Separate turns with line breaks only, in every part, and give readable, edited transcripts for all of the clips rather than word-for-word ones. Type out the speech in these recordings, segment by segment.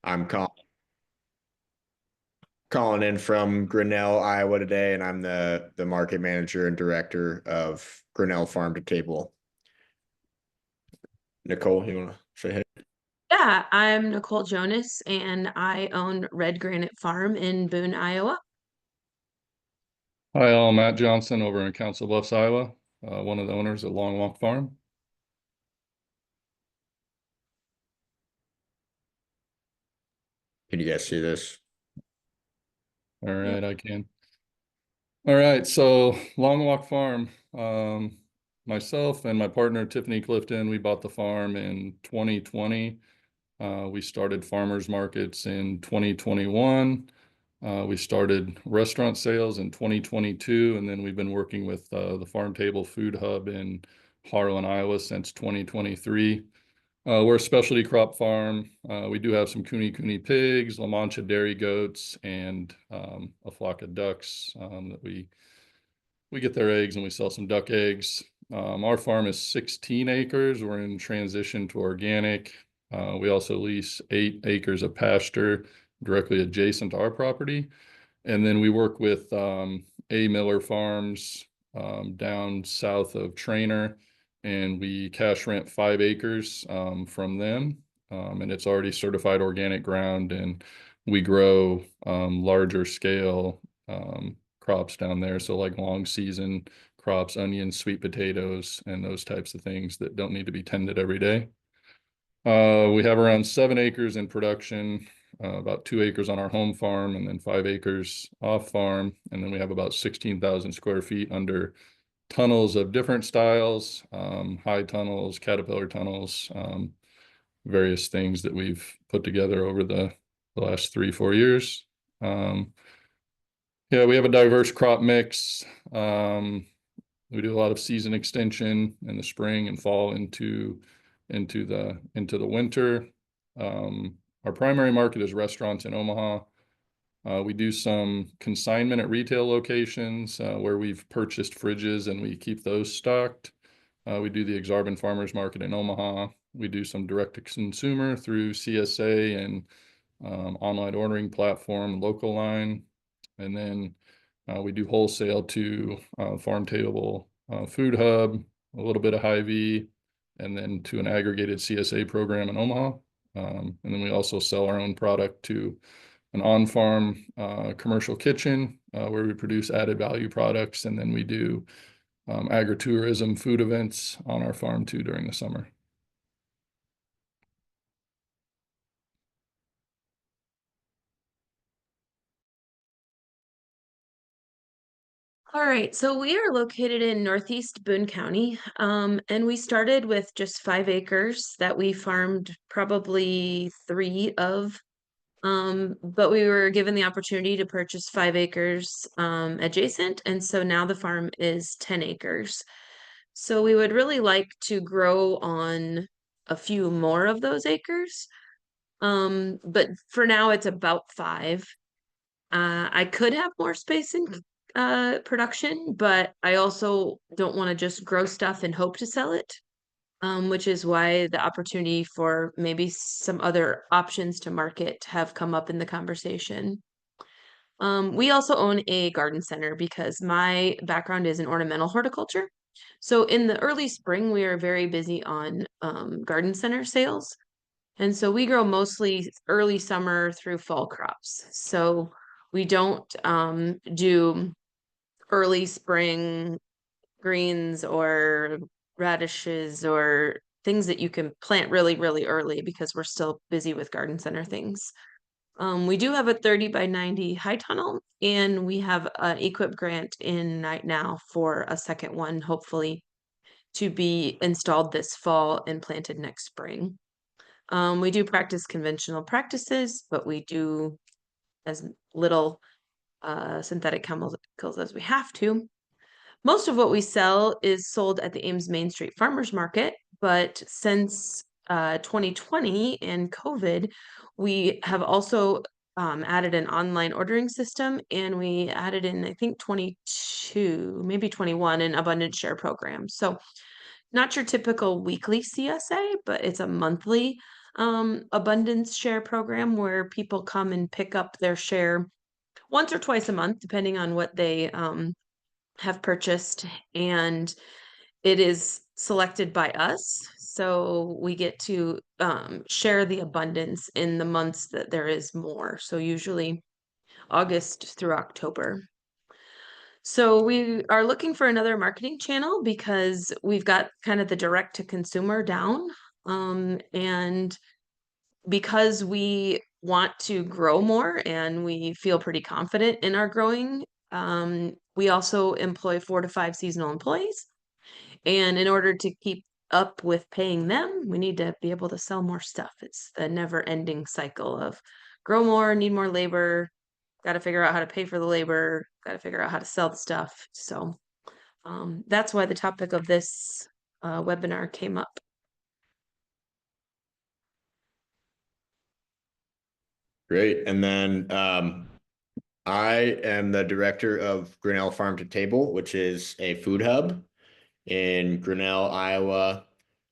I'm calling in from Grinnell, Iowa today, and I'm the market manager and director of Grinnell Farm to Table. Nicole, you want to say hey?
Yeah, I'm Nicole Jonas and I own Red Granite Farm in Boone, Iowa.
Hi, I'm Matt Johnson over in Council Bluffs, Iowa, one of the owners at Long Walk Farm.
Can you guys see this?
All
Yep.
right, I can. All right, so Long Walk Farm. Myself and my partner Tiffany Clifton, we bought the farm in 2020. We started farmers markets in 2021. We started restaurant sales in 2022, and then we've been working with the Farm Table Food Hub in Harlan, Iowa since 2023. We're a specialty crop farm. We do have some Cooney pigs, La Mancha dairy goats, and a flock of ducks that we get their eggs and we sell some duck eggs. Our farm is 16 acres. We're in transition to organic. We also lease 8 acres of pasture directly adjacent to our property. And then we work with A. Miller Farms down south of Trainer, and we cash rent 5 acres from them. And it's already certified organic ground, and we grow larger scale crops down there. So like long season crops, onions, sweet potatoes, and those types of things that don't need to be tended every day. We have around 7 acres in production, about 2 acres on our home farm, and then 5 acres off farm. And then we have about 16,000 square feet under tunnels of different styles, high tunnels, caterpillar tunnels, various things that we've put together over the last 3-4 years. Yeah, we have a diverse crop mix. We do a lot of season extension in the spring and fall into the winter. Our primary market is restaurants in Omaha. We do some consignment at retail locations where we've purchased fridges and we keep those stocked. We do the Exarban Farmers Market in Omaha. We do some direct to consumer through CSA and online ordering platform, Local Line. And then we do wholesale to Farm Table Food Hub, a little bit of Hy-Vee, and then to an aggregated CSA program in Omaha. And then we also sell our own product to an on-farm commercial kitchen where we produce added value products. And then we do agritourism food events on our farm too during the summer.
All right, so we are located in Northeast Boone County, and we started with just 5 acres that we farmed probably 3 of. But we were given the opportunity to purchase 5 acres adjacent, and so now the farm is 10 acres. So we would really like to grow on a few more of those acres. But for now it's about 5. I could have more space in production, but I also don't want to just grow stuff and hope to sell it. Which is why the opportunity for maybe some other options to market have come up in the conversation. We also own a garden center because my background is in ornamental horticulture. So in the early spring, we are very busy on garden center sales. And so we grow mostly early summer through fall crops. So we don't do early spring greens or radishes or things that you can plant really, really early because we're still busy with garden center things. We do have a 30 by 90 high tunnel, and we have an equip grant in right now for a second one, hopefully to be installed this fall and planted next spring. We do practice conventional practices, but we do as little synthetic chemicals as we have to. Most of what we sell is sold at the Ames Main Street Farmers Market, but since 2020 and COVID, we have also added an online ordering system, and we added in, I think, 22, maybe 21, an abundant share program. So not your typical weekly CSA, but it's a monthly abundance share program where people come and pick up their share once or twice a month, depending on what they have purchased. And it is selected by us. So we get to share the abundance in the months that there is more. So usually August through October. So we are looking for another marketing channel because we've got kind of the direct to consumer down. And because we want to grow more and we feel pretty confident in our growing, we also employ 4 to 5 seasonal employees. And in order to keep up with paying them, we need to be able to sell more stuff. It's the never ending cycle of grow more, need more labor, got to figure out how to pay for the labor, got to figure out how to sell the stuff. So that's why the topic of this webinar came up.
Great. And then I am the director of Grinnell Farm to Table, which is a food hub in Grinnell, Iowa.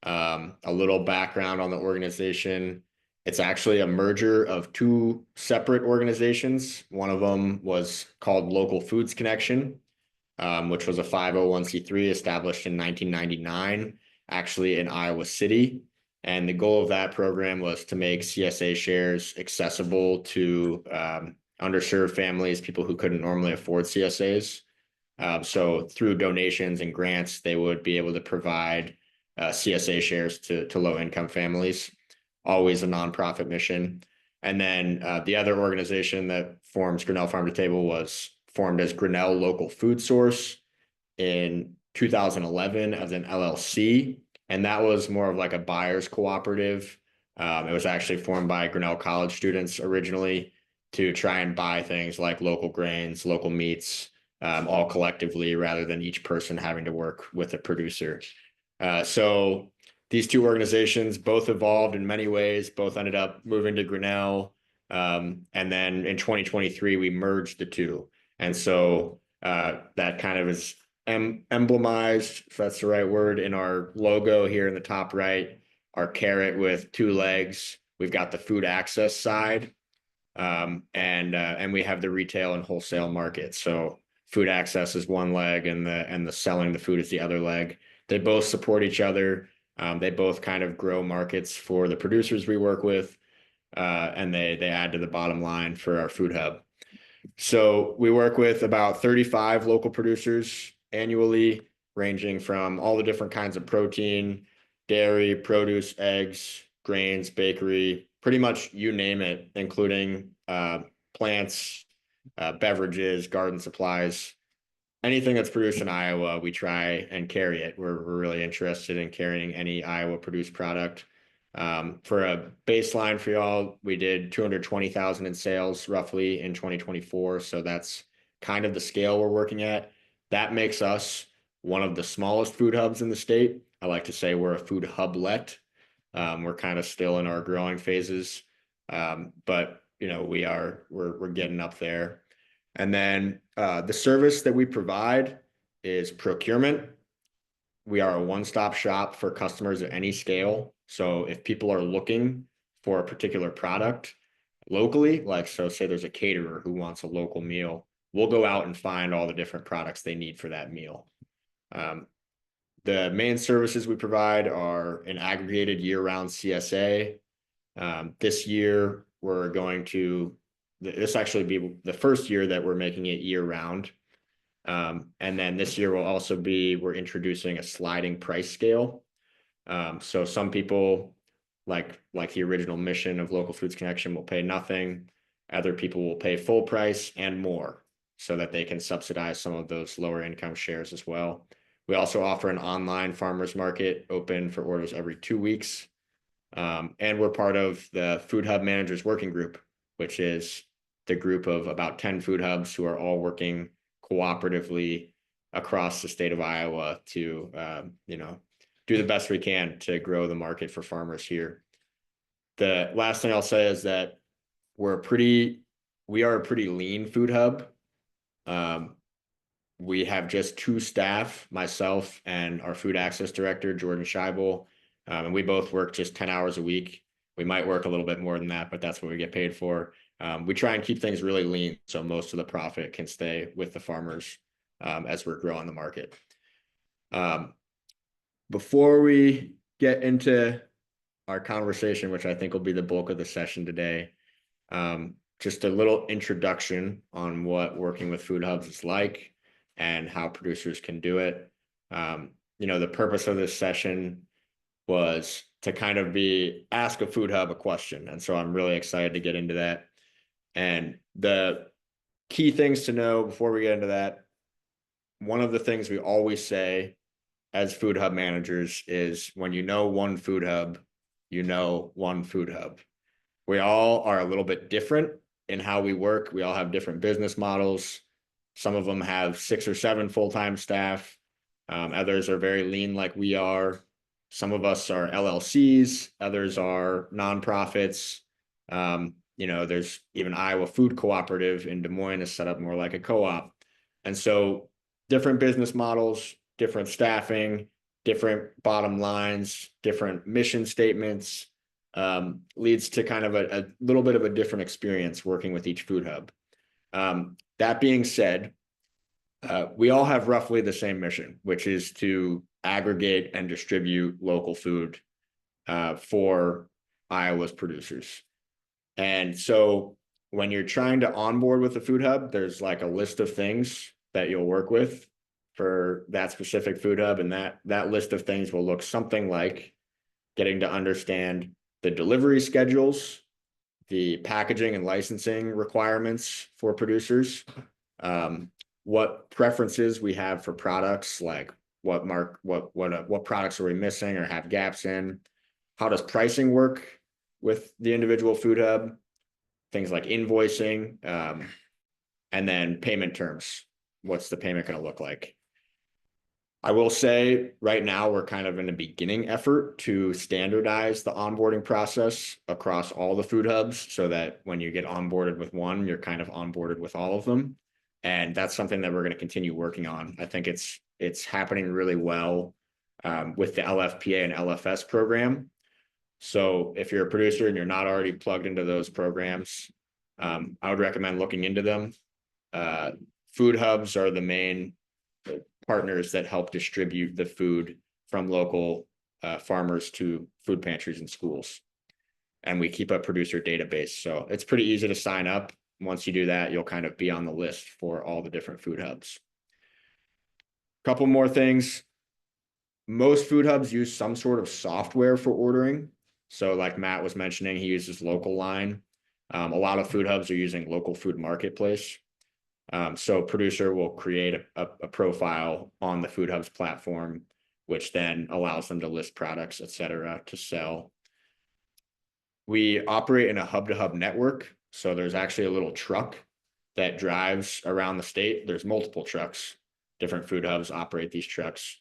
A little background on the organization. It's actually a merger of 2 separate organizations. One of them was called Local Foods Connection, which was a 501c3 established in 1999, actually in Iowa City. And the goal of that program was to make CSA shares accessible to underserved families, people who couldn't normally afford CSAs. So through donations and grants, they would be able to provide CSA shares to low-income families, always a nonprofit mission. And then the other organization that forms Grinnell Farm to Table was formed as Grinnell Local Food Source in 2011 as an LLC. And that was more of like a buyer's cooperative. It was actually formed by Grinnell College students originally to try and buy things like local grains, local meats, all collectively rather than each person having to work with a producer. So these 2 organizations both evolved in many ways, both ended up moving to Grinnell. And then in 2023, we merged the 2. And so that kind of is emblemized, if that's the right word, in our logo here in the top right, our carrot with 2 legs. We've got the food access side, and we have the retail and wholesale market. So food access is one leg, and the selling the food is the other leg. They both support each other. They both kind of grow markets for the producers we work with, and they add to the bottom line for our food hub. So we work with about 35 local producers annually, ranging from all the different kinds of protein, dairy, produce, eggs, grains, bakery, pretty much you name it, including plants, beverages, garden supplies. Anything that's produced in Iowa, we try and carry it. We're really interested in carrying any Iowa produced product. For a baseline for y'all, we did 220,000 in sales roughly in 2024. So that's kind of the scale we're working at. That makes us one of the smallest food hubs in the state. I like to say we're a food hublet. We're kind of still in our growing phases, but we're getting up there. And then the service that we provide is procurement. We are a one-stop shop for customers at any scale. So if people are looking for a particular product locally, like so say there's a caterer who wants a local meal, we'll go out and find all the different products they need for that meal. The main services we provide are an aggregated year-round CSA. This year, we're going to, this actually be the first year that we're making it year-round. And then this year will also be, we're introducing a sliding price scale. So some people, like the original mission of Local Foods Connection, will pay nothing. Other people will pay full price and more so that they can subsidize some of those lower income shares as well. We also offer an online farmers market open for orders every 2 weeks. And we're part of the Food Hub Managers Working Group, which is the group of about 10 food hubs who are all working cooperatively across the state of Iowa to, do the best we can to grow the market for farmers here. The last thing I'll say is that we are a pretty lean food hub. We have just 2 staff, myself and our food access director, Jordan Scheibel, and we both work just 10 hours a week. We might work a little bit more than that, but that's what we get paid for. We try and keep things really lean so most of the profit can stay with the farmers as we're growing the market. Before we get into our conversation, which I think will be the bulk of the session today, just a little introduction on what working with food hubs is like and how producers can do it. The purpose of this session was to kind of ask a food hub a question. And so I'm really excited to get into that. And the key things to know before we get into that, one of the things we always say as food hub managers is when you know one food hub, you know one food hub. We all are a little bit different in how we work. We all have different business models. Some of them have 6 or 7 full-time staff. Others are very lean like we are. Some of us are LLCs. Others are nonprofits. There's even Iowa Food Cooperative in Des Moines is set up more like a co-op. And so different business models, different staffing, different bottom lines, different mission statements, leads to kind of a little bit of a different experience working with each food hub. That being said, we all have roughly the same mission, which is to aggregate and distribute local food for Iowa's producers. And so when you're trying to onboard with a food hub, there's like a list of things that you'll work with for that specific food hub. And that list of things will look something like getting to understand the delivery schedules, the packaging and licensing requirements for producers, what preferences we have for products, like what products are we missing or have gaps in, how does pricing work with the individual food hub, things like invoicing, and then payment terms. What's the payment going to look like? I will say right now we're kind of in a beginning effort to standardize the onboarding process across all the food hubs so that when you get onboarded with one, you're kind of onboarded with all of them. And that's something that we're going to continue working on. I think it's happening really well with the LFPA and LFS program. So if you're a producer and you're not already plugged into those programs, I would recommend looking into them. Food hubs are the main partners that help distribute the food from local farmers to food pantries and schools. And we keep a producer database. So it's pretty easy to sign up. Once you do that, you'll kind of be on the list for all the different food hubs. Couple more things. Most food hubs use some sort of software for ordering. So like Matt was mentioning, he uses Local Line. A lot of food hubs are using Local Food Marketplace. So producer will create a profile on the food hubs platform, which then allows them to list products, et cetera, to sell. We operate in a hub-to-hub network. So there's actually a little truck that drives around the state. There's multiple trucks. Different food hubs operate these trucks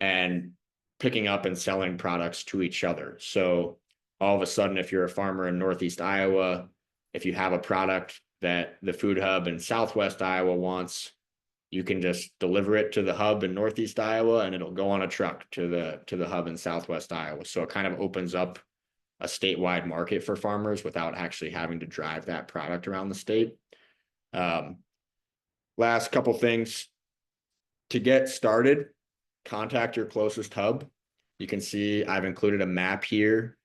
and picking up and selling products to each other. So all of a sudden, if you're a farmer in Northeast Iowa, if you have a product that the food hub in Southwest Iowa wants, you can just deliver it to the hub in Northeast Iowa and it'll go on a truck to the hub in Southwest Iowa. So it kind of opens up a statewide market for farmers without actually having to drive that product around the state. Last couple things. To get started, contact your closest hub. You can see I've included a map here.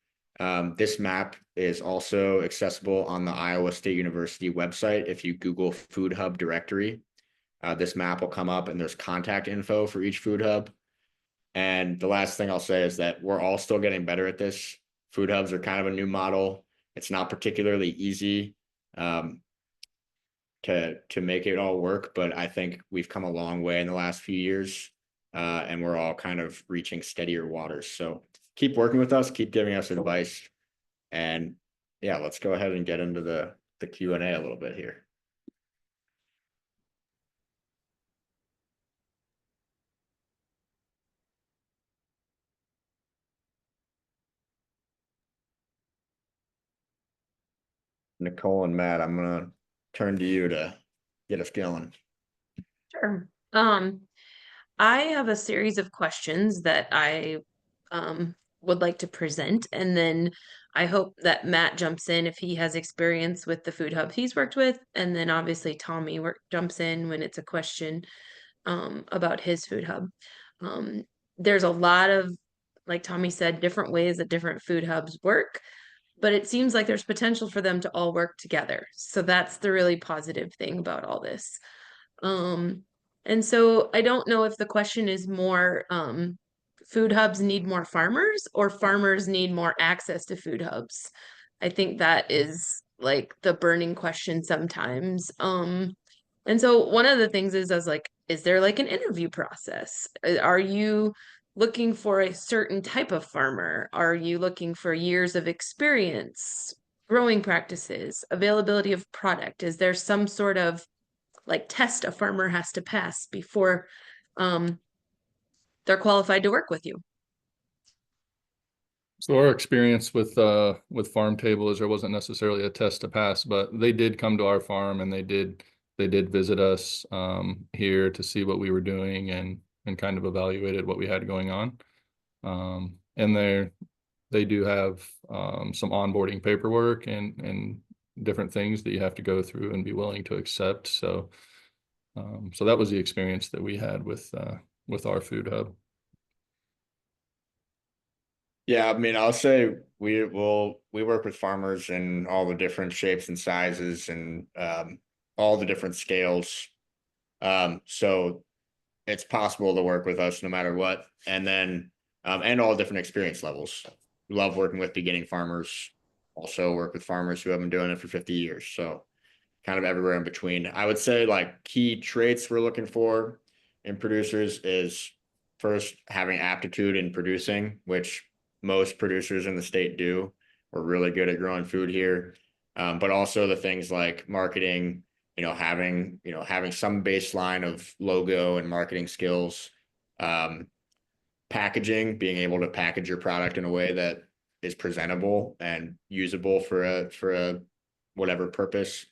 This map is also accessible on the Iowa State University website. If you Google Food Hub Directory, this map will come up and there's contact info for each food hub. And the last thing I'll say is that we're all still getting better at this. Food hubs are kind of a new model. It's not particularly easy to make it all work, but I think we've come a long way in the last few years, and we're all kind of reaching steadier waters. So keep working with us, keep giving us advice, and yeah, let's go ahead and get into the Q&A a little bit here. Nicole and Matt, I'm gonna turn to you to get us going.
Sure. I have a series of questions that I would like to present. And then I hope that Matt jumps in if he has experience with the food hub he's worked with. And then obviously Tommy jumps in when it's a question about his food hub. Um, there's a lot of, like Tommy said, different ways that different food hubs work, but it seems like there's potential for them to all work together. So that's the really positive thing about all this. Um, and so I don't know if the question is more food hubs need more farmers or farmers need more access to food hubs. I think that is like the burning question sometimes. And so one of the things is, I was like, is there like an interview process? Are you looking for a certain type of farmer? Are you looking for years of experience, growing practices, availability of product? Is there some sort of like test a farmer has to pass before um, they're qualified to work with you?
So our experience with Farm Table is there wasn't necessarily a test to pass, but they did come to our farm and they did visit us here to see what we were doing and kind of evaluated what we had going on. And they do have some onboarding paperwork and different things that you have to go through and be willing to accept. So so that was the experience that we had with our food hub.
Yeah, I mean, I'll say we work with farmers in all the different shapes and sizes and all the different scales. So it's possible to work with us no matter what. And then and all different experience levels. We love working with beginning farmers, also work with farmers who have been doing it for 50 years. So kind of everywhere in between. I would say like key traits we're looking for in producers is first having aptitude in producing, which most producers in the state do. We're really good at growing food here. But also the things like marketing, having some baseline of logo and marketing skills, um, packaging, being able to package your product in a way that is presentable and usable for a whatever purpose,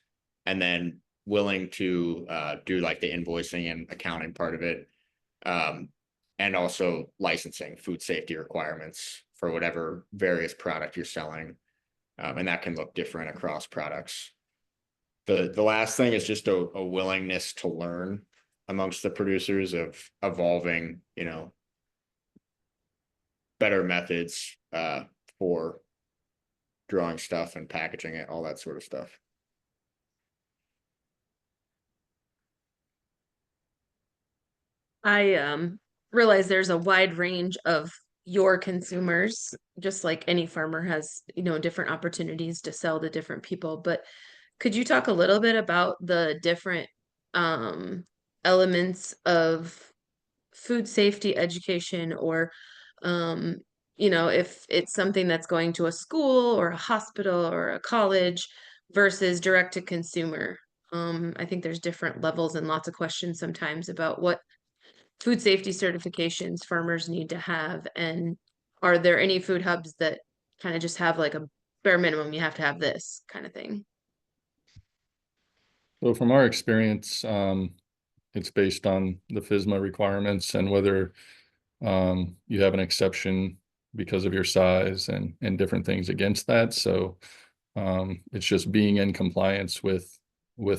and then willing to do like the invoicing and accounting part of it, um, and also licensing food safety requirements for whatever various product you're selling, and that can look different across products. The last thing is just a willingness to learn amongst the producers of evolving, better methods for drawing stuff and packaging it, all that sort of stuff.
I realize there's a wide range of your consumers, just like any farmer has, different opportunities to sell to different people. But could you talk a little bit about the different um, elements of food safety education or um, if it's something that's going to a school or a hospital or a college versus direct to consumer? I think there's different levels and lots of questions sometimes about what food safety certifications farmers need to have, and are there any food hubs that kind of just have like a bare minimum, you have to have this kind of thing?
So from our experience, it's based on the FSMA requirements and whether you have an exception because of your size and different things against that. So it's just being in compliance with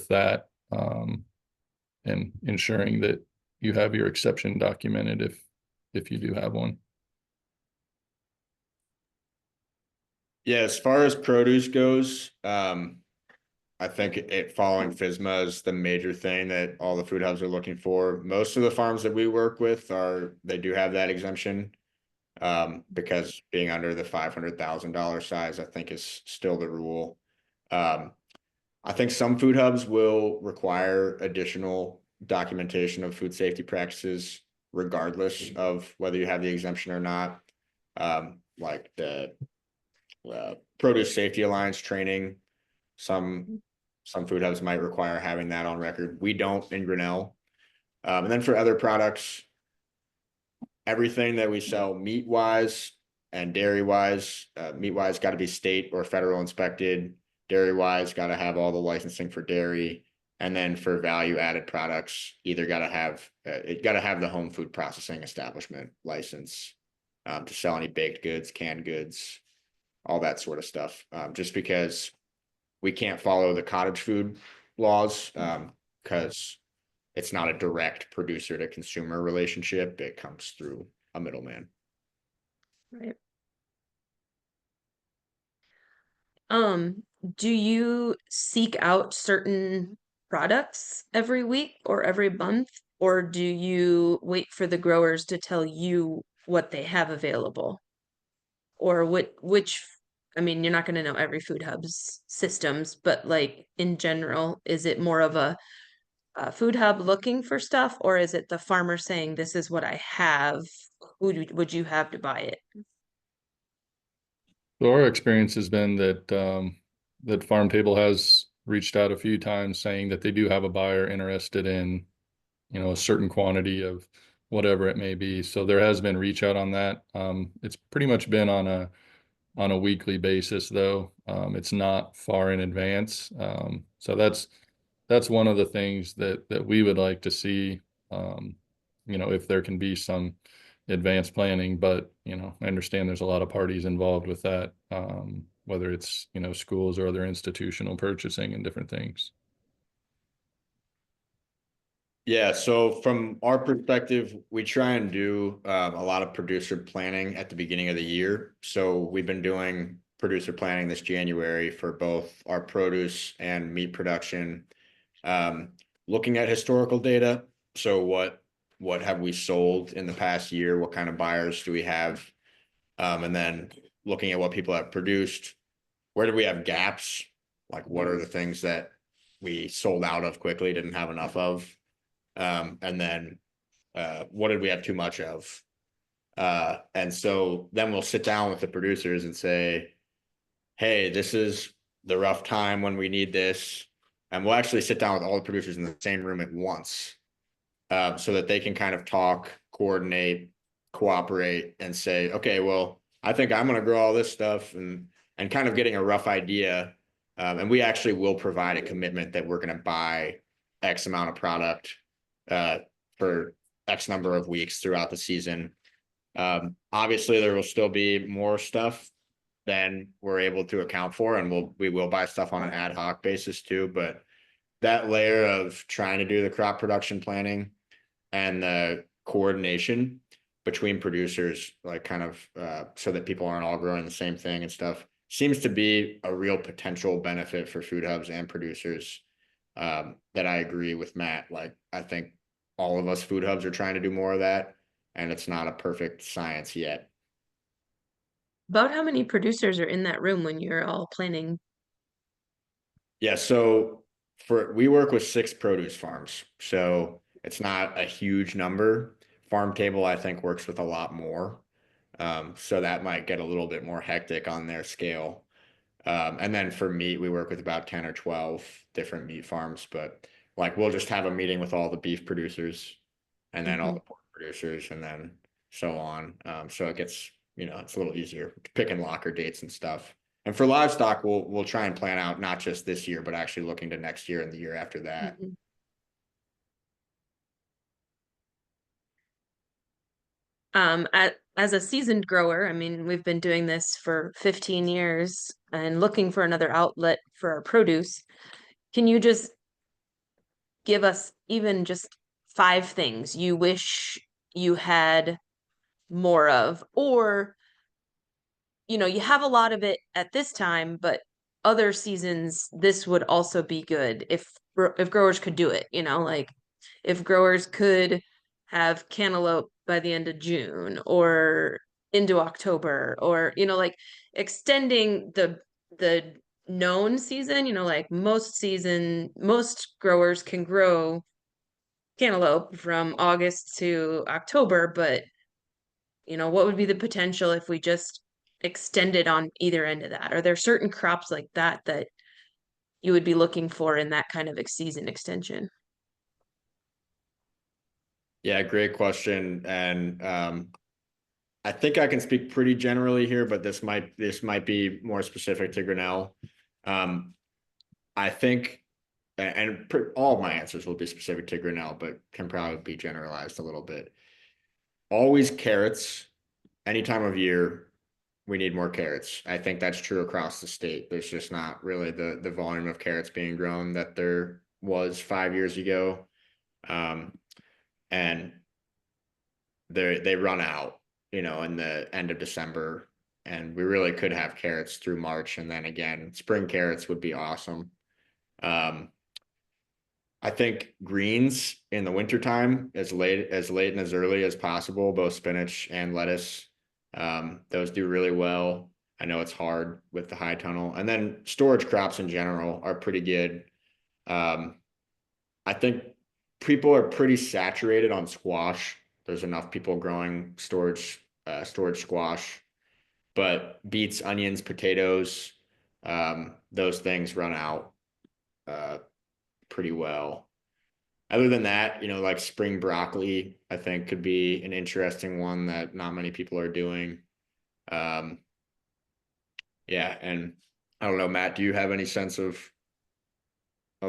that and ensuring that you have your exception documented if you do have one.
Yeah, as far as produce goes, I think it following FSMA is the major thing that all the food hubs are looking for. Most of the farms that we work with they do have that exemption, because being under the $500,000 size, I think is still the rule. Um, I think some food hubs will require additional documentation of food safety practices, regardless of whether you have the exemption or not. Like the Produce Safety Alliance training, some food hubs might require having that on record. We don't in Grinnell. And then for other products, everything that we sell meat wise and dairy wise, meat wise got to be state or federal inspected. Dairy wise got to have all the licensing for dairy. And then for value added products, either got to have the home food processing establishment license. to sell any baked goods, canned goods, all that sort of stuff. Just because we can't follow the cottage food laws, because it's not a direct producer to consumer relationship. It comes through a middleman.
Right. Um, do you seek out certain products every week or every month, or do you wait for the growers to tell you what they have available? Or which, I mean, you're not going to know every food hub's systems, but like in general, is it more of a food hub looking for stuff, or is it the farmer saying, this is what I have? Would you have to buy it?
So our experience has been that that Farm Table has reached out a few times saying that they do have a buyer interested in, you know, a certain quantity of whatever it may be. So there has been reach out on that. It's pretty much been on a weekly basis though. It's not far in advance. So that's one of the things that we would like to see. Um, you know, if there can be some advanced planning, but you know, I understand there's a lot of parties involved with that, whether it's, you know, schools or other institutional purchasing and different things.
Yeah, so from our perspective, we try and do a lot of producer planning at the beginning of the year. So we've been doing producer planning this January for both our produce and meat production, um, looking at historical data. So what have we sold in the past year? What kind of buyers do we have? And then looking at what people have produced. Where do we have gaps? Like what are the things that we sold out of quickly, didn't have enough of? And then what did we have too much of? And so then we'll sit down with the producers and say, hey, this is the rough time when we need this. And we'll actually sit down with all the producers in the same room at once, so that they can kind of talk, coordinate, cooperate, and say, okay, well, I think I'm going to grow all this stuff, and kind of getting a rough idea. And we actually will provide a commitment that we're going to buy X amount of product uh, for X number of weeks throughout the season. Obviously, there will still be more stuff than we're able to account for, and we will buy stuff on an ad hoc basis too. But that layer of trying to do the crop production planning and the coordination between producers, like kind of so that people aren't all growing the same thing and stuff, seems to be a real potential benefit for food hubs and producers. That I agree with Matt. Like, I think all of us food hubs are trying to do more of that, and it's not a perfect science yet.
About how many producers are in that room when you're all planning?
Yeah, so we work with 6 produce farms, so it's not a huge number. Farm Table, I think, works with a lot more. So that might get a little bit more hectic on their scale. And then for meat, we work with about 10 or 12 different meat farms, but like we'll just have a meeting with all the beef producers and then all
Mhm.
the pork producers and then so on. So it gets, it's a little easier to pick and lock our dates and stuff. And for livestock, we'll try and plan out not just this year, but actually looking to next year and the year after that.
Mhm. As a seasoned grower, I mean, we've been doing this for 15 years and looking for another outlet for our produce. Can you just give us even just 5 things you wish you had more of? Or, you have a lot of it at this time, but other seasons, this would also be good if growers could do it, like if growers could have cantaloupe by the end of June or into October, or like extending the known season, like most growers can grow cantaloupe from August to October, but what would be the potential if we just extended on either end of that? Are there certain crops like that that you would be looking for in that kind of season extension?
Yeah, great question. And I think I can speak pretty generally here, but this might be more specific to Grinnell. Um, I think, all of my answers will be specific to Grinnell, but can probably be generalized a little bit. Always carrots any time of year, we need more carrots. I think that's true across the state. There's just not really the volume of carrots being grown that there was 5 years ago. Um, and they run out, in the end of December, and we really could have carrots through March, and then again, spring carrots would be awesome. Um, I think greens in the wintertime, as late and as early as possible, both spinach and lettuce. Those do really well. I know it's hard with the high tunnel. And then storage crops in general are pretty good. Um, I think people are pretty saturated on squash. There's enough people growing storage squash, but beets, onions, potatoes, those things run out uh, pretty well. Other than that, like spring broccoli, I think could be an interesting one that not many people are doing. Um, yeah, and I don't know, Matt, do you have any sense of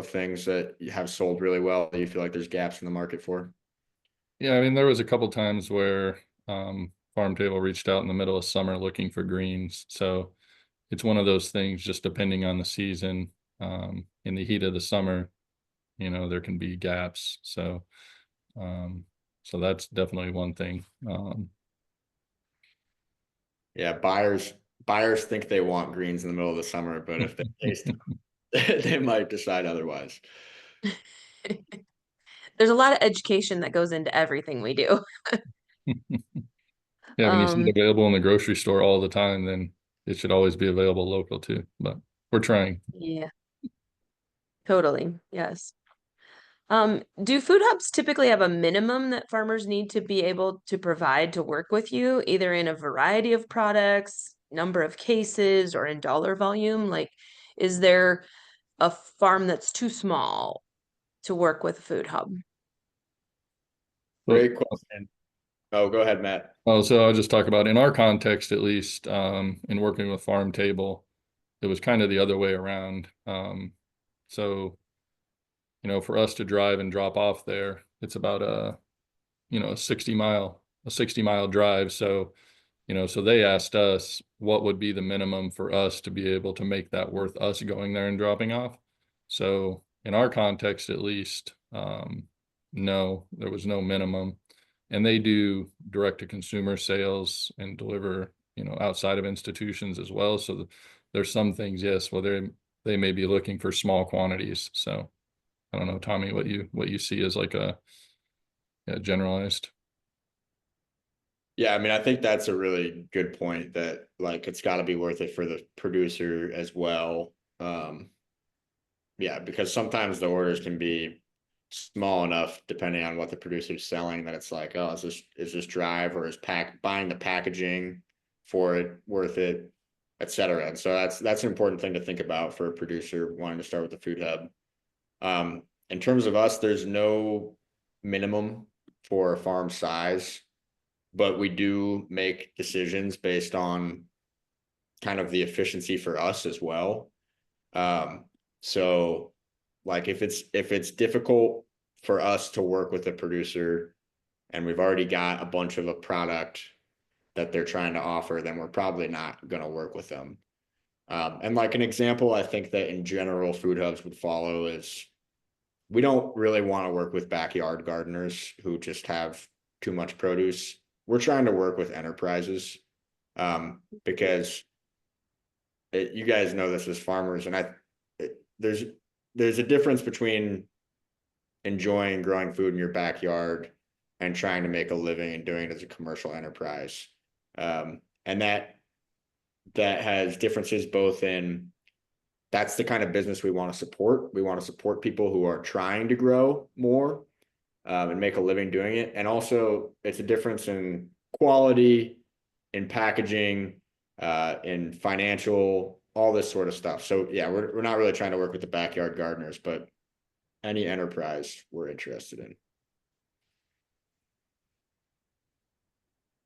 things that you have sold really well that you feel like there's gaps in the market for?
Yeah, I mean, there was a couple times where Farm Table reached out in the middle of summer looking for greens. So it's one of those things, just depending on the season. In the heat of the summer, there can be gaps. Um, so that's definitely one thing.
Yeah, buyers think they want greens in the middle of the summer, but if they taste them, they might decide otherwise.
There's a lot of education that goes into everything we do.
Yeah, when you see it
Um,
available in the grocery store all the time, then it should always be available local too. But we're trying.
yeah, totally. Yes. Do food hubs typically have a minimum that farmers need to be able to provide to work with you, either in a variety of products, number of cases, or in dollar volume? Like, is there a farm that's too small to work with a food hub?
So,
Great question. Oh, go ahead, Matt.
so I'll just talk about in our context, at least, in working with Farm Table, it was kind of the other way around. So, for us to drive and drop off there, it's about a 60 mile drive. So, so they asked us what would be the minimum for us to be able to make that worth us going there and dropping off. So in our context, at least, no, there was no minimum. And they do direct to consumer sales and deliver, outside of institutions as well. So there's some things, yes, well, they may be looking for small quantities. So I don't know, Tommy, what you see as like a generalized.
Yeah, I mean, I think that's a really good point that like it's got to be worth it for the producer as well. Yeah, because sometimes the orders can be small enough depending on what the producer's selling that it's like, oh, is this drive or is buying the packaging for it worth it, et cetera. And so that's an important thing to think about for a producer wanting to start with the food hub. In terms of us, there's no minimum for farm size, but we do make decisions based on kind of the efficiency for us as well. Um, so like if it's difficult for us to work with a producer and we've already got a bunch of a product that they're trying to offer, then we're probably not going to work with them. And like an example, I think that in general, food hubs would follow is we don't really want to work with backyard gardeners who just have too much produce. We're trying to work with enterprises because you guys know this as farmers, and there's a difference between enjoying growing food in your backyard and trying to make a living and doing it as a commercial enterprise. And that has differences both in that's the kind of business we want to support. We want to support people who are trying to grow more and make a living doing it. And also, it's a difference in quality, in packaging, in financial, all this sort of stuff. So yeah, we're not really trying to work with the backyard gardeners, but any enterprise we're interested in.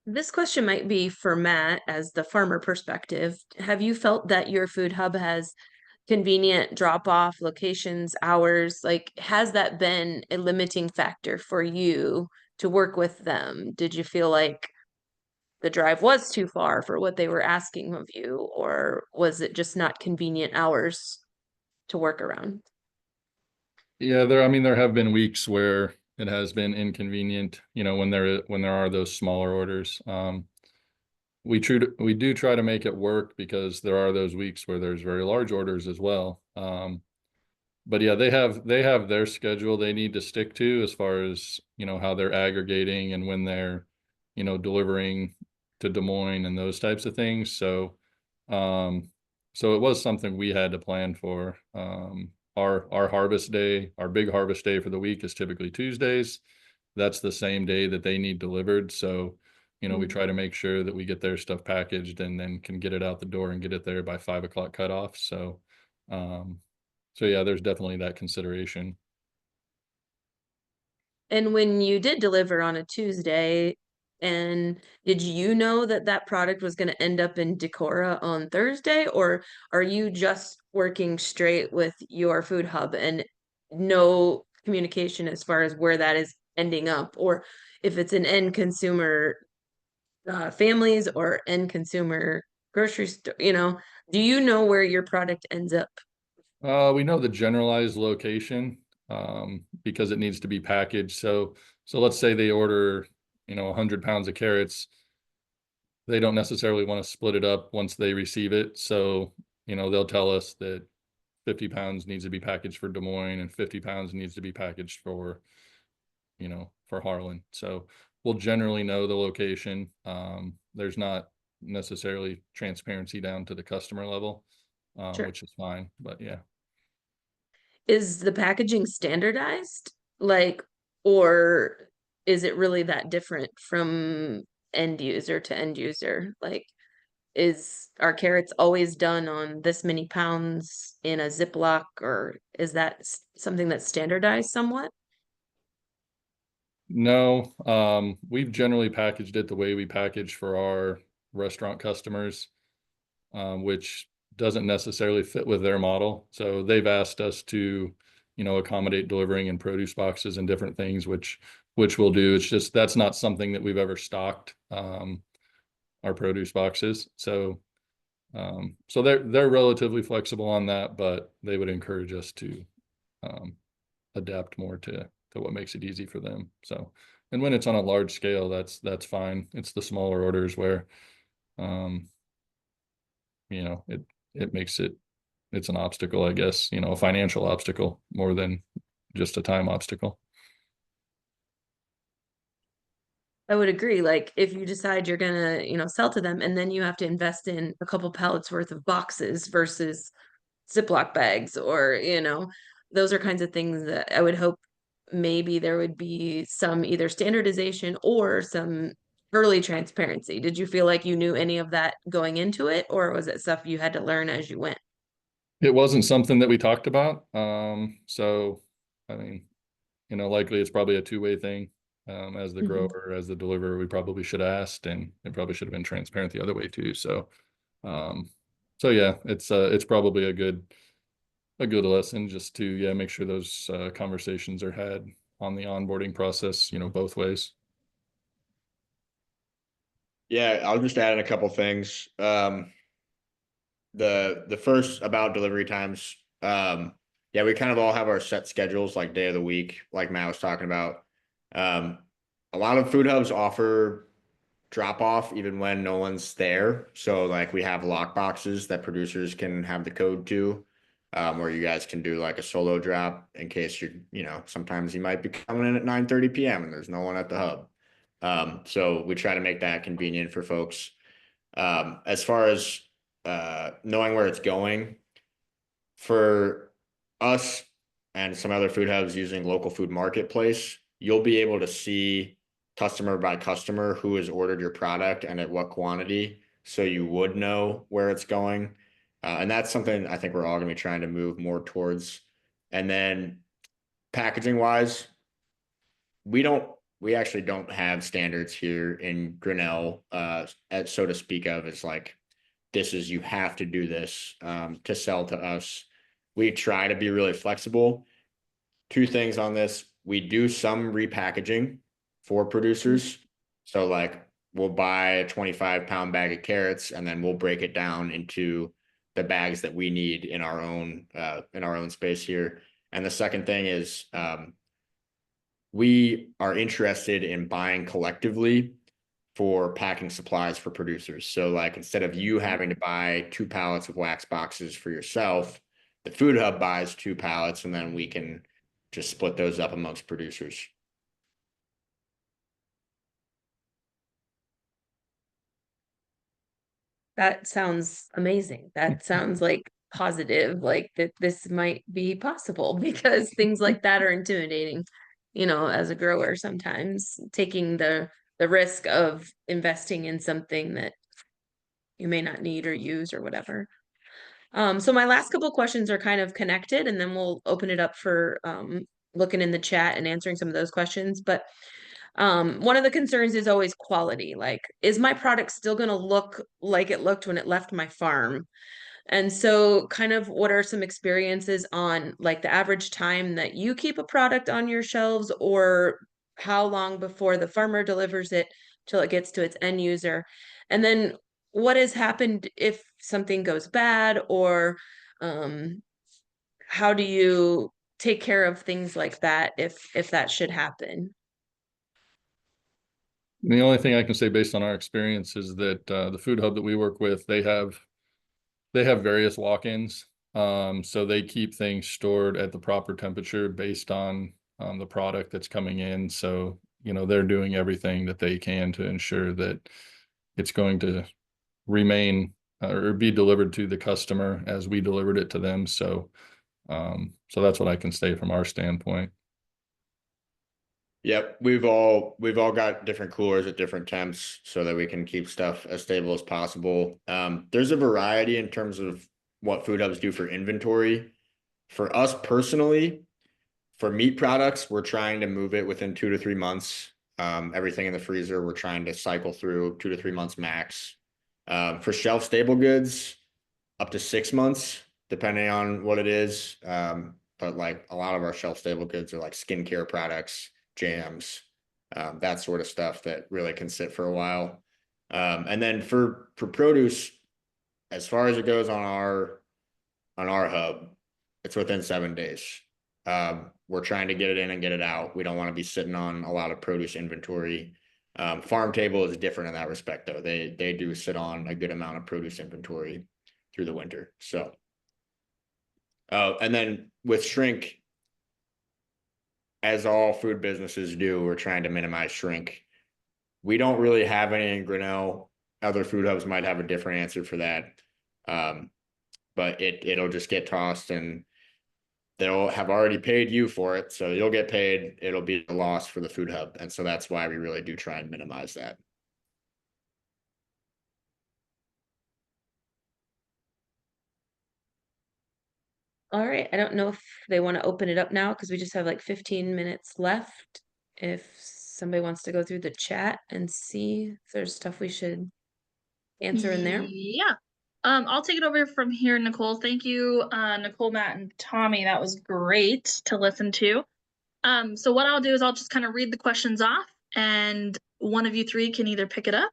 This question might be for Matt as the farmer perspective. Have you felt that your food hub has convenient drop off locations, hours? Like, has that been a limiting factor for you to work with them? Did you feel like the drive was too far for what they were asking of you, or was it just not convenient hours to work around?
Yeah, I mean, there have been weeks where it has been inconvenient, when there are those smaller orders. We do try to make it work because there are those weeks where there's very large orders as well. But yeah, they have their schedule they need to stick to as far as, how they're aggregating and when they're, delivering to Des Moines and those types of things. Um, so it was something we had to plan for. Our harvest day, our big harvest day for the week is typically Tuesdays. That's the same day that they need delivered. So, we
Mm.
try to make sure that we get their stuff packaged and then can get it out the door and get it there by 5 o'clock cutoff. Um, so yeah, there's definitely that consideration.
And when you did deliver on a Tuesday, and did you know that that product was going to end up in Decorah on Thursday, or are you just working straight with your food hub and no communication as far as where that is ending up, or if it's an end consumer families or end consumer grocery store, do you know where your product ends up?
We know the generalized location, because it needs to be packaged. So let's say they order, 100 pounds of carrots. They don't necessarily want to split it up once they receive it. So, they'll tell us that 50 pounds needs to be packaged for Des Moines and 50 pounds needs to be packaged for Harlan. So we'll generally know the location. There's not necessarily transparency down to the customer level,
Sure.
which is fine, but yeah.
Is the packaging standardized? Like, or is it really that different from end user to end user? Like, is are carrots always done on this many pounds in a Ziploc, or is that something that's standardized somewhat?
No, we've generally packaged it the way we package for our restaurant customers, which doesn't necessarily fit with their model. So they've asked us to, accommodate delivering in produce boxes and different things, which we'll do. It's just that's not something that we've ever stocked, our produce boxes. So they're relatively flexible on that, but they would encourage us to um, adapt more to what makes it easy for them. So, and when it's on a large scale, that's fine. It's the smaller orders where, um, it makes it's an obstacle, I guess, a financial obstacle more than just a time obstacle.
I would agree. Like, if you decide you're gonna, sell to them, and then you have to invest in a couple pallets worth of boxes versus Ziploc bags, or those are kinds of things that I would hope maybe there would be some either standardization or some early transparency. Did you feel like you knew any of that going into it, or was it stuff you had to learn as you went?
It wasn't something that we talked about. So I mean, likely it's probably a two-way thing. As the
Mhm.
grower, as the deliverer, we probably should have asked, and it probably should have been transparent the other way too. Um, so yeah, it's probably a good lesson just to, yeah, make sure those conversations are had on the onboarding process, both ways.
Yeah, I'll just add in a couple things. The first about delivery times. Yeah, we kind of all have our set schedules, like day of the week, like Matt was talking about. Um, a lot of food hubs offer drop off even when no one's there. So like we have lock boxes that producers can have the code to, where you guys can do like a solo drop in case sometimes you might be coming in at 9:30 p.m. and there's no one at the hub. So we try to make that convenient for folks. As far as knowing where it's going, for us and some other food hubs using local food marketplace, you'll be able to see customer by customer who has ordered your product and at what quantity. So you would know where it's going. And that's something I think we're all going to be trying to move more towards. And then packaging wise, we actually don't have standards here in Grinnell, so to speak of. It's like, this is, you have to do this to sell to us. We try to be really flexible. Two things on this: we do some repackaging for producers. So like we'll buy a 25-pound bag of carrots, and then we'll break it down into the bags that we need in our own space here. And the second thing is we are interested in buying collectively for packing supplies for producers. So like instead of you having to buy 2 pallets of wax boxes for yourself, the food hub buys 2 pallets, and then we can just split those up amongst producers.
That sounds amazing. That sounds like positive, like that this might be possible because things like that are intimidating, as a grower sometimes, taking the risk of investing in something that you may not need or use or whatever. So my last couple of questions are kind of connected, and then we'll open it up for looking in the chat and answering some of those questions. But one of the concerns is always quality. Like, is my product still going to look like it looked when it left my farm? And so, kind of, what are some experiences on like the average time that you keep a product on your shelves, or how long before the farmer delivers it till it gets to its end user? And then, what has happened if something goes bad, or um, how do you take care of things like that if that should happen?
The only thing I can say based on our experience is that the food hub that we work with, they have various walk-ins. So they keep things stored at the proper temperature based on the product that's coming in. So, they're doing everything that they can to ensure that it's going to remain or be delivered to the customer as we delivered it to them. So that's what I can say from our standpoint.
Yep, we've all got different coolers at different temps so that we can keep stuff as stable as possible. There's a variety in terms of what food hubs do for inventory. For us personally, for meat products, we're trying to move it within 2 to 3 months. Everything in the freezer, we're trying to cycle through 2 to 3 months max. For shelf stable goods, up to 6 months, depending on what it is. But like a lot of our shelf stable goods are like skincare products, jams, that sort of stuff that really can sit for a while. And then for produce, as far as it goes on our hub, it's within 7 days. We're trying to get it in and get it out. We don't want to be sitting on a lot of produce inventory. Farm table is different in that respect, though. They do sit on a good amount of produce inventory through the winter. So, and then with shrink, as all food businesses do, we're trying to minimize shrink. We don't really have any in Grinnell. Other food hubs might have a different answer for that. But it'll just get tossed, and they'll have already paid you for it. So you'll get paid. It'll be a loss for the food hub. And so that's why we really do try and minimize that.
All right. I don't know if they want to open it up now because we just have like 15 minutes left. If somebody wants to go through the chat and see if there's stuff we should answer in there.
Yeah. I'll take it over from here, Nicole. Thank you, Nicole, Matt, and Tommy. That was great to listen to. So what I'll do is I'll just kind of read the questions off, and one of you three can either pick it up.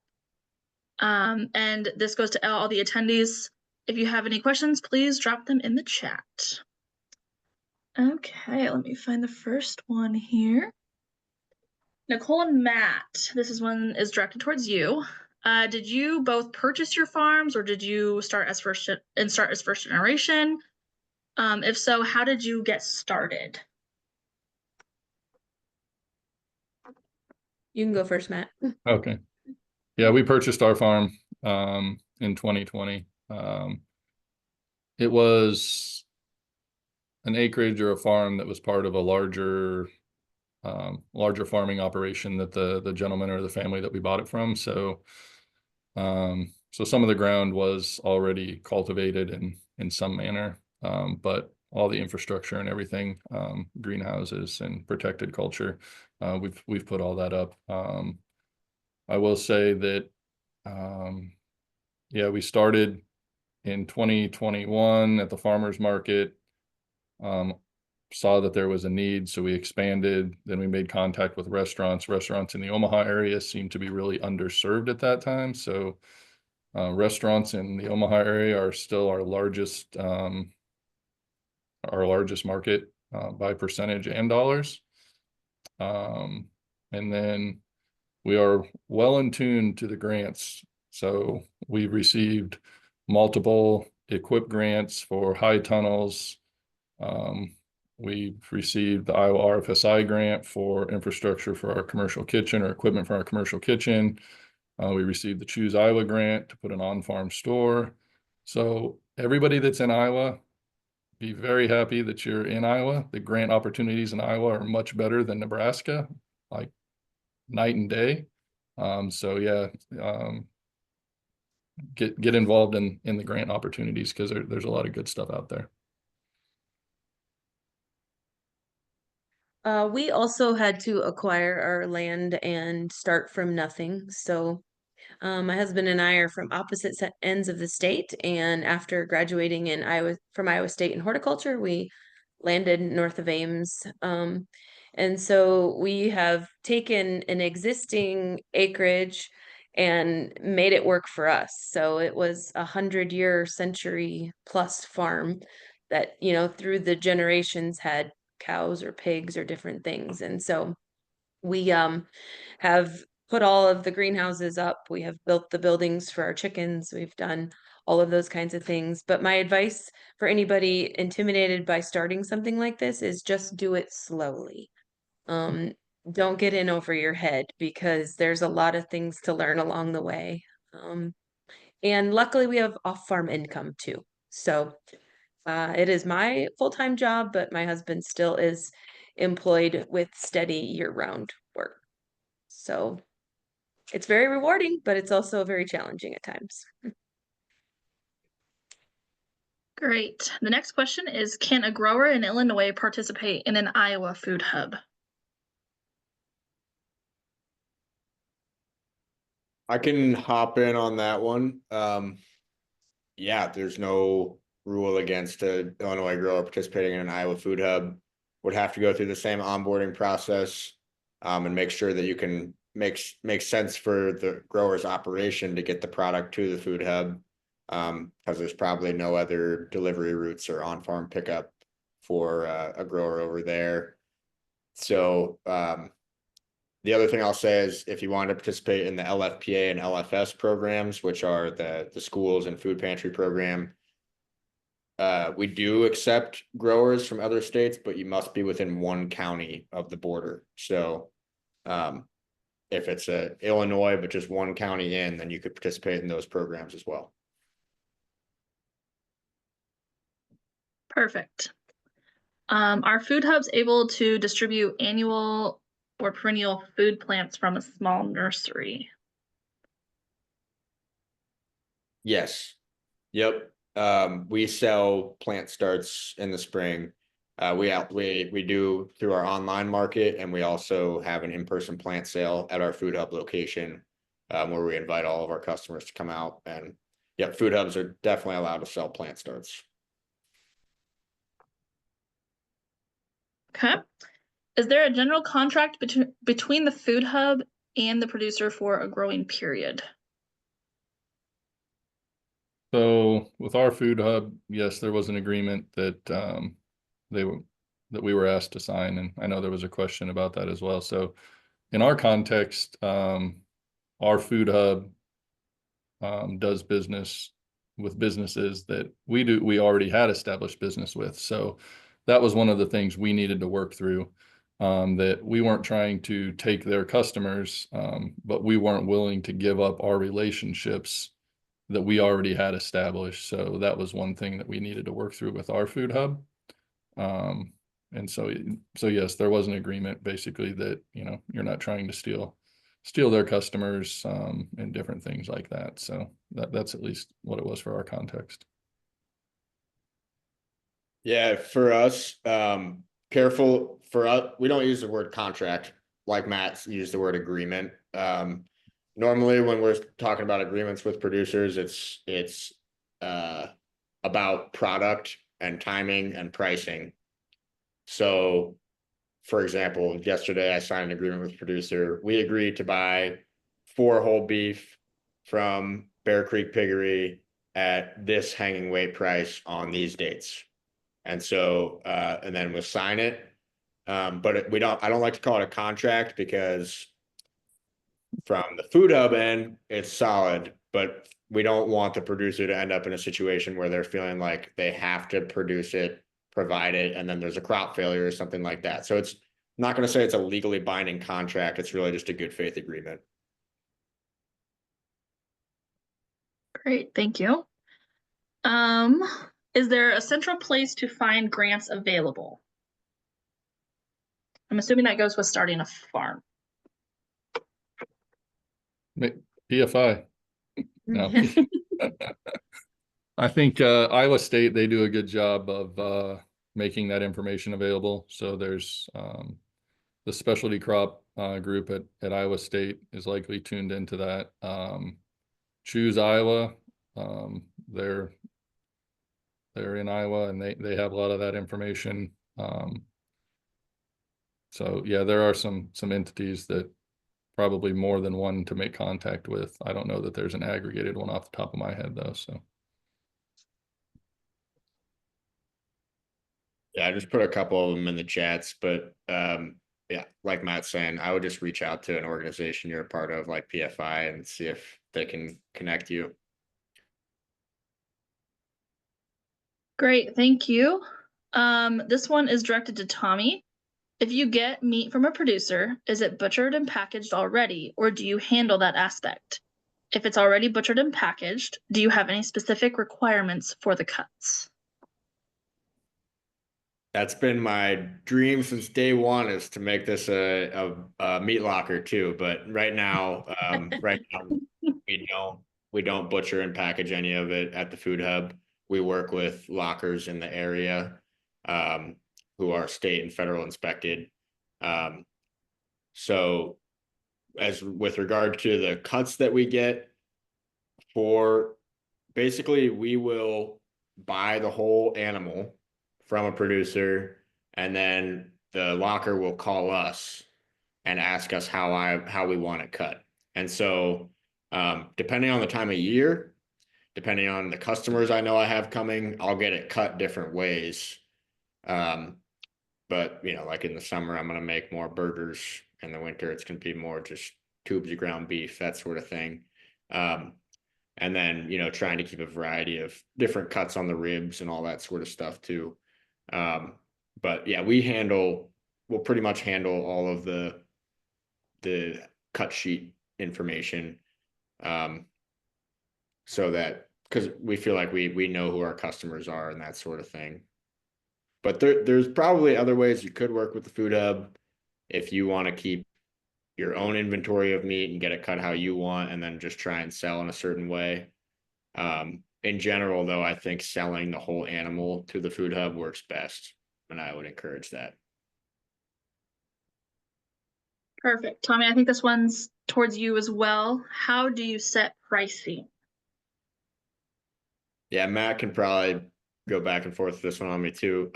And this goes to all the attendees. If you have any questions, please drop them in the chat. Okay, let me find the first one here. Nicole and Matt, this one is directed towards you. Did you both purchase your farms, or did you start as first generation? If so, how did you get started?
You can go first, Matt.
Okay. Yeah, we purchased our farm in 2020. It was an acreage or a farm that was part of a larger farming operation that the gentleman or the family that we bought it from. So some of the ground was already cultivated in some manner, but all the infrastructure and everything, greenhouses and protected culture, we've put all that up. I will say that, yeah, we started in 2021 at the farmer's market. saw that there was a need, so we expanded. Then we made contact with restaurants. Restaurants in the Omaha area seemed to be really underserved at that time. So restaurants in the Omaha area are still our largest market by percentage and dollars. And then we are well in tune to the grants. So we received multiple equip grants for high tunnels. We've received the Iowa RFSI grant for infrastructure for our commercial kitchen or equipment for our commercial kitchen. We received the Choose Iowa grant to put an on-farm store. So everybody that's in Iowa, be very happy that you're in Iowa. The grant opportunities in Iowa are much better than Nebraska, like night and day. So yeah, get involved in the grant opportunities because there's a lot of good stuff out there.
We also had to acquire our land and start from nothing. So my husband and I are from opposite ends of the state, and after graduating in from Iowa State in horticulture, we landed north of Ames. And so we have taken an existing acreage and made it work for us. So it was 100-year, century plus farm that, through the generations had cows or pigs or different things. And so we have put all of the greenhouses up. We have built the buildings for our chickens. We've done all of those kinds of things. But my advice for anybody intimidated by starting something like this is just do it slowly. Um, don't get in over your head because there's a lot of things to learn along the way. And luckily we have off-farm income too. So it is my full-time job, but my husband still is employed with steady year-round work. So it's very rewarding, but it's also very challenging at times.
Great. The next question is, can a grower in Illinois participate in an Iowa food hub?
I can hop in on that one. Yeah, there's no rule against an Illinois grower participating in an Iowa food hub. Would have to go through the same onboarding process, and make sure that you can make sense for the grower's operation to get the product to the food hub. Because there's probably no other delivery routes or on-farm pickup for a grower over there. So the other thing I'll say is if you want to participate in the LFPA and LFS programs, which are the schools and food pantry program, we do accept growers from other states, but you must be within one county of the border. So if it's Illinois, but just one county in, then you could participate in those programs as well.
Perfect. Are food hubs able to distribute annual or perennial food plants from a small nursery?
Yes. Yep. We sell plant starts in the spring. We do through our online market, and we also have an in-person plant sale at our food hub location, where we invite all of our customers to come out. And yep, food hubs are definitely allowed to sell plant starts.
Okay. Is there a general contract between the food hub and the producer for a growing period?
So with our food hub, yes, there was an agreement that we were asked to sign, and I know there was a question about that as well. So in our context, our food hub does business with businesses that we already had established business with. So that was one of the things we needed to work through, that we weren't trying to take their customers, but we weren't willing to give up our relationships that we already had established. So that was one thing that we needed to work through with our food hub. And so yes, there was an agreement basically that, you're not trying to steal their customers, and different things like that. So that's at least what it was for our context.
Yeah, for us, careful for us, we don't use the word contract like Matt's used the word agreement. Normally when we're talking about agreements with producers, it's about product and timing and pricing. So, for example, yesterday I signed an agreement with producer. We agreed to buy 4 whole beef from Bear Creek Piggery at this hanging weight price on these dates. And so, and then we'll sign it. But I don't like to call it a contract because from the food hub end, it's solid, but we don't want the producer to end up in a situation where they're feeling like they have to produce it, provide it, and then there's a crop failure or something like that. So it's I'm not going to say it's a legally binding contract. It's really just a good faith agreement.
Great, thank you. Is there a central place to find grants available? I'm assuming that goes with starting a farm.
PFI. No. I think Iowa State, they do a good job of making that information available. So there's the specialty crop group at Iowa State is likely tuned into that. Choose Iowa, they're in Iowa and they have a lot of that information. So yeah, there are some entities that probably more than one to make contact with. I don't know that there's an aggregated one off the top of my head though, so.
Yeah, I just put a couple of them in the chats, but yeah, like Matt's saying, I would just reach out to an organization you're a part of, like PFI, and see if they can connect you.
Great, thank you. This one is directed to Tommy. If you get meat from a producer, is it butchered and packaged already, or do you handle that aspect? If it's already butchered and packaged, do you have any specific requirements for the cuts?
That's been my dream since day one, is to make this a meat locker too. But right now we don't butcher and package any of it at the food hub. We work with lockers in the area, who are state and federal inspected. So as with regard to the cuts that we get, for basically we will buy the whole animal from a producer, and then the locker will call us and ask us how we want it cut. And so depending on the time of year, depending on the customers I know I have coming, I'll get it cut different ways. But like in the summer, I'm gonna make more burgers. In the winter, it's gonna be more just tubes of ground beef, that sort of thing. And then trying to keep a variety of different cuts on the ribs and all that sort of stuff too. But yeah, we'll pretty much handle all of the cut sheet information, so that because we feel like we know who our customers are and that sort of thing. But there's probably other ways you could work with the food hub if you want to keep your own inventory of meat and get it cut how you want, and then just try and sell in a certain way. In general, though, I think selling the whole animal to the food hub works best, and I would encourage that.
Perfect. Tommy, I think this one's towards you as well. How do you set pricing?
Yeah, Matt can probably go back and forth with this one on me too.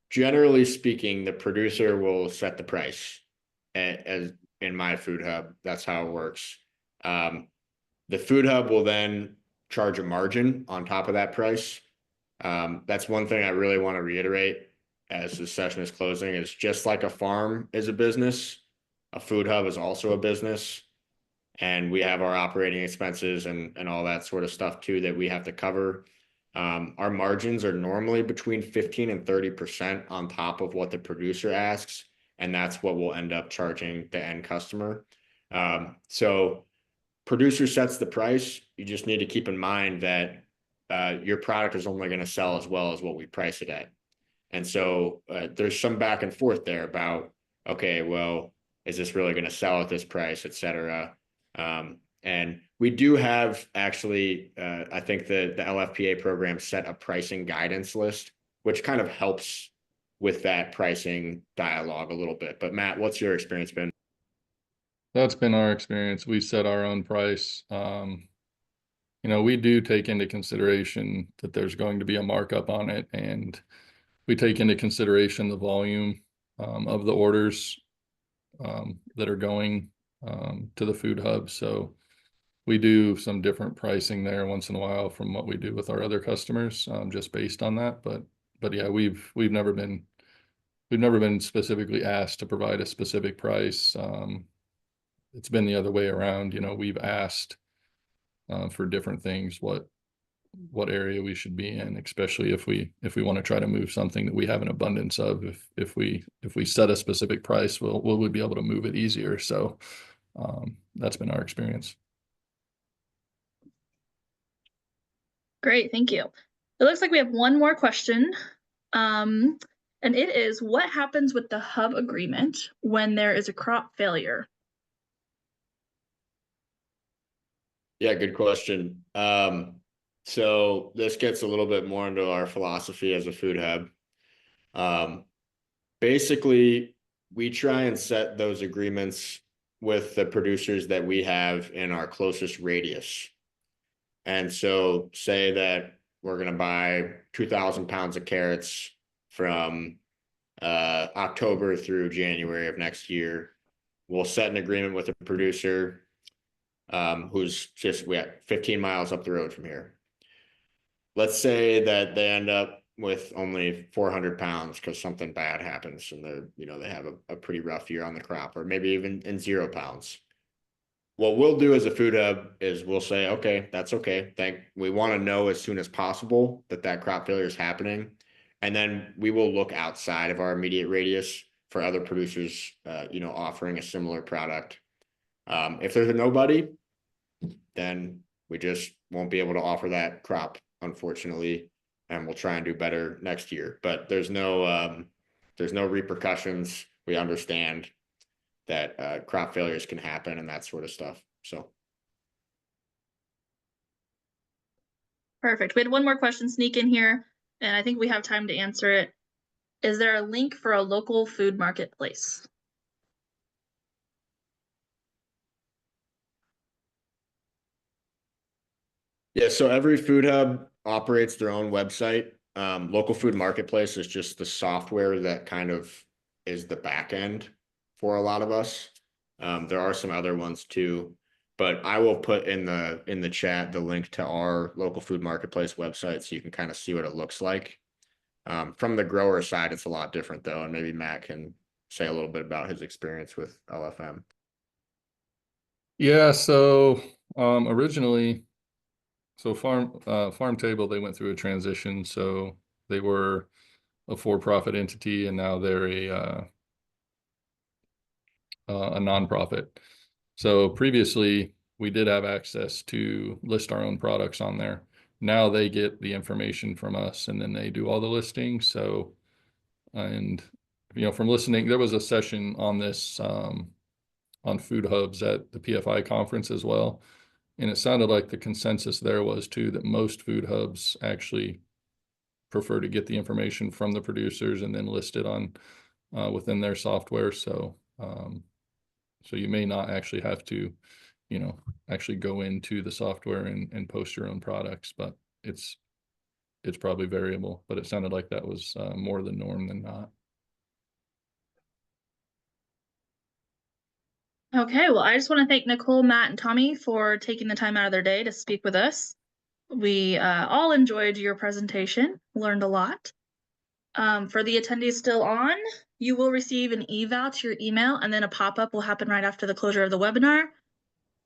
Generally speaking, the producer will set the price, as in my food hub. That's how it works. The food hub will then charge a margin on top of that price. That's one thing I really want to reiterate as the session is closing, is just like a farm is a business, a food hub is also a business. And we have our operating expenses and all that sort of stuff too that we have to cover. Our margins are normally between 15 and 30% on top of what the producer asks, and that's what we'll end up charging the end customer. So producer sets the price. You just need to keep in mind that your product is only going to sell as well as what we price it at. And so there's some back and forth there about, okay, well, is this really going to sell at this price, et cetera? And we do have actually, I think the LFPA program set a pricing guidance list, which kind of helps with that pricing dialogue a little bit. But Matt, what's your experience been?
That's been our experience. We set our own price. We do take into consideration that there's going to be a markup on it, and we take into consideration the volume of the orders that are going to the food hub. So we do some different pricing there once in a while from what we do with our other customers, just based on that. But yeah, we've never been specifically asked to provide a specific price. It's been the other way around. You know, we've asked for different things, what area we should be in, especially if we want to try to move something that we have an abundance of. If we set a specific price, we'll be able to move it easier. So that's been our experience.
Great, thank you. It looks like we have one more question. And it is, what happens with the hub agreement when there is a crop failure?
Yeah, good question. So this gets a little bit more into our philosophy as a food hub. Basically, we try and set those agreements with the producers that we have in our closest radius. And so say that we're going to buy 2,000 pounds of carrots from October through January of next year. We'll set an agreement with a producer who's just 15 miles up the road from here. Let's say that they end up with only 400 pounds because something bad happens and they have a pretty rough year on the crop, or maybe even in 0 pounds. What we'll do as a food hub is we'll say, okay, that's okay. We want to know as soon as possible that crop failure is happening. And then we will look outside of our immediate radius for other producers, offering a similar product. If there's a nobody, then we just won't be able to offer that crop, unfortunately, and we'll try and do better next year. But there's no repercussions. We understand that crop failures can happen and that sort of stuff. So.
Perfect. We had one more question sneak in here, and I think we have time to answer it. Is there a link for a local food marketplace?
Yeah, so every food hub operates their own website. Local food marketplace is just the software that kind of is the back end for a lot of us. There are some other ones too, but I will put in the chat the link to our local food marketplace website so you can kind of see what it looks like. From the grower side, it's a lot different though, and maybe Matt can say a little bit about his experience with LFM.
Yeah, so originally, Farm Table, they went through a transition. So they were a for-profit entity, and now they're a nonprofit. So previously, we did have access to list our own products on there. Now they get the information from us, and then they do all the listings. So, and from listening, there was a session on this on food hubs at the PFI conference as well. And it sounded like the consensus there was too, that most food hubs actually prefer to get the information from the producers and then list it on within their software. So you may not actually have to, actually go into the software and post your own products, but it's probably variable. But it sounded like that was more the norm than not.
Okay, well, I just want to thank Nicole, Matt, and Tommy for taking the time out of their day to speak with us. We all enjoyed your presentation, learned a lot. For the attendees still on, you will receive an eval to your email, and then a pop-up will happen right after the closure of the webinar.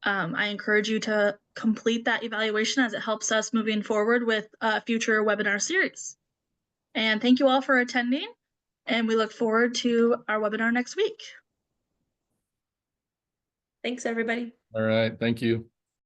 I encourage you to complete that evaluation as it helps us moving forward with a future webinar series. And thank you all for attending, and we look forward to our webinar next week.
Thanks, everybody.
All right. Thank you.